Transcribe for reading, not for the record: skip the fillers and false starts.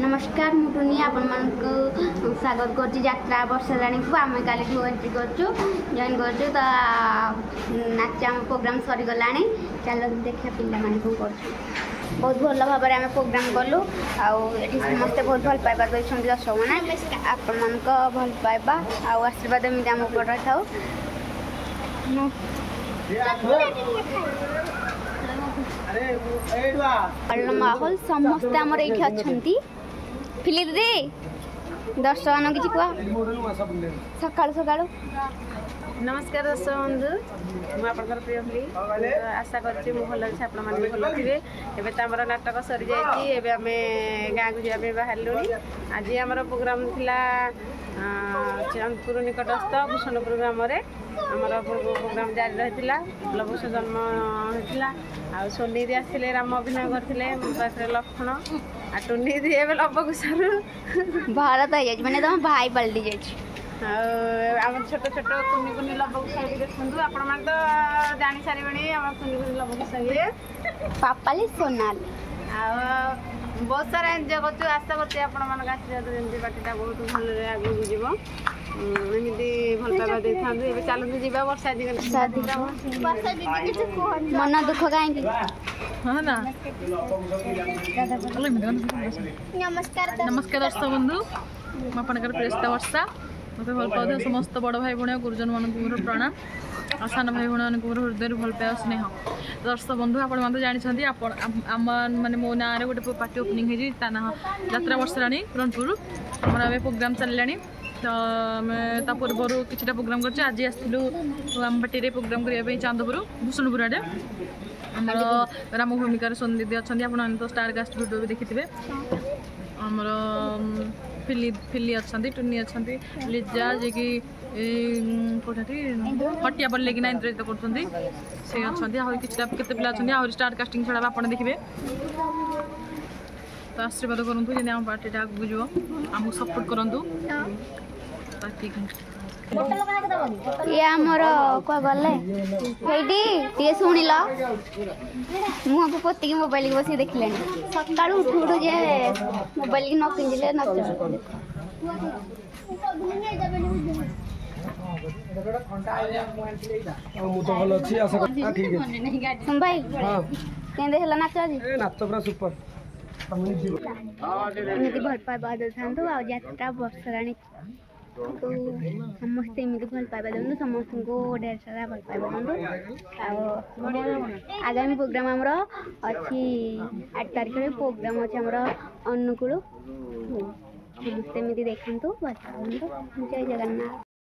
नमस्कार मुटुनी आपण स्वागत करछि यात्रा वर्षाराणी को आम काली एंट्री करछु जॉइन करछु तो नाच प्रोग्राम सरी गलानी चलो देखिए पिला मान को करछु बहुत भल भाव में आम प्रोग्राम कलु आठी समस्ते बहुत भल पाइबा दर्शक मैंने आपण मान भल पाइबा आशीर्वाद एमती आम ऊपर था माहौल समस्ते आमर ये अच्छा फिली दीदी दर्शक मान कि सका सका नमस्कार दर्शक बंधु मुझे प्रिय फिली आशा करें भल अच्छे आप भल थे एवं तो आम नाटक सरी जाए आम गाँव को जावाई बाहर आज आम प्रोग्राम थिला चंदपुर निकटस्थ भूषणपुर ग्राम आमर प्रोग्राम जारी रही लवकुश जन्म होता आ सोनी दी आसते राम अभिनय करते पाखे लक्षण आ टुनी दी लवकुश भारत आई मैंने तुम भाई पलटि आम छोट छोट कुनि कुनि लवकुश देखते आपण तो जानी सारे आम कुनि कुनि लवकुश पापाली सोनाल बहुत सारा एंजय कर आशा करते आशीर्वाद पार्टीटा बहुत भल आगे जीव एमती भल पाइबा दे था चलते जी वर्षा मन दुख कहीं नमस्कार दर्शक बंधु मुझे प्रेस्ता वर्षा मत भल पाऊँ समस्त बड़ भाई भाई गुरुजन मान प्रणाम और सान भाई भाई मान हृदय भल पाया स्नेह दर्शक बंधु आप जानते आम माने मो ना गोटे पार्टी ओपनिंग होता ना यात्रा वर्षराणी रनपुर आम प्रोग्राम चलला तो आम पूर्वर किसी प्रोग्राम कर आज आसलु आम पार्टी प्रोग्राम करने चांदपुर भूषणपुर आड़े आमर राम भूमिकार सोनी दीदी अच्छा आप तो स्टार कास्ट भिडियो भी देखी थे आमर फिली फिली अच्छा टुनी अच्छा लिजा जे कि कौटी हटिया पड़े कि इंद्रजित कर किसी पिला अच्छा स्टार कास्टिंग छड़ा आप देखिए तो आशीर्वाद करूँ जब आम पार्टी आगे जीव आमको सपोर्ट करूँ ये आमर क्या गले ये शुण ल मुह को पोतिक मोबाइल बस देखिले सका उठू उठू जे मोबाइल की न पिंधिले नच भाई केंदे हला नाच आज नाच पूरा सुपर एमती भल पाइबा था यात्रा वर्षराणी तो समस्ते एमती भल पाइबा दिखाँ समस्त को ढेर सारा भल पाइबा दिखाँ आगामी प्रोग्राम आमर अच्छी 8 तारिख में प्रोग्राम अच्छे आमर अनुकूल समस्ते एमती देखा भल पाइबा जय जगन्नाथ।